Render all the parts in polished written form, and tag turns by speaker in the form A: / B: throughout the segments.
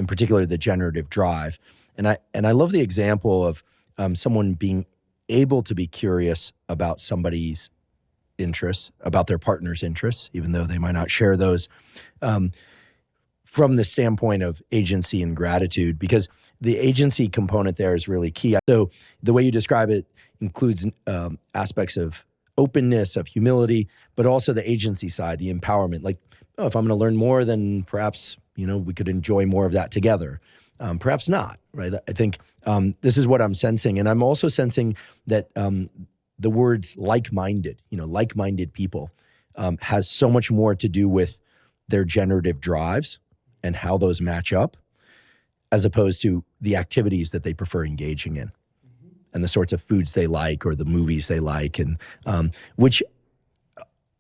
A: in particular the generative drive. And I love the example of someone being able to be curious about somebody's interests, about their partner's interests, even though they might not share those, from the standpoint of agency and gratitude, because the agency component there is really key. So the way you describe it includes aspects of openness, of humility, but also the agency side, the empowerment. Like, oh, if I'm going to learn more, then perhaps, we could enjoy more of that together. Perhaps not, right? I think this is what I'm sensing. And I'm also sensing that the words like-minded, like-minded people has so much more to do with their generative drives and how those match up, as opposed to the activities that they prefer engaging in and the sorts of foods they like or the movies they like, and which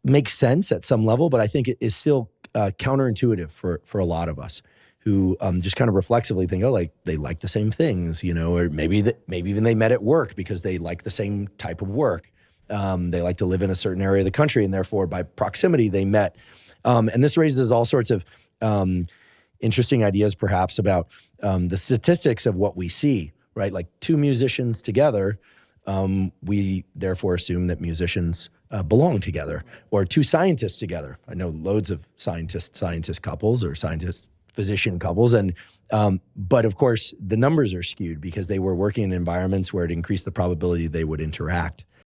A: makes sense at some level, but I think it is still counterintuitive for a lot of us who just kind of reflexively think, oh, like they like the same things, or maybe even they met at work because they like the same type of work. They like to live in a certain area of the country, and therefore by proximity they met. And this raises all sorts of interesting ideas perhaps about the statistics of what we see, right? Like two musicians together, we therefore assume that musicians belong together, or two scientists together. I know loads of scientist couples or scientist-physician couples, and but of course the numbers are skewed because they were working in environments where it increased the probability they would interact.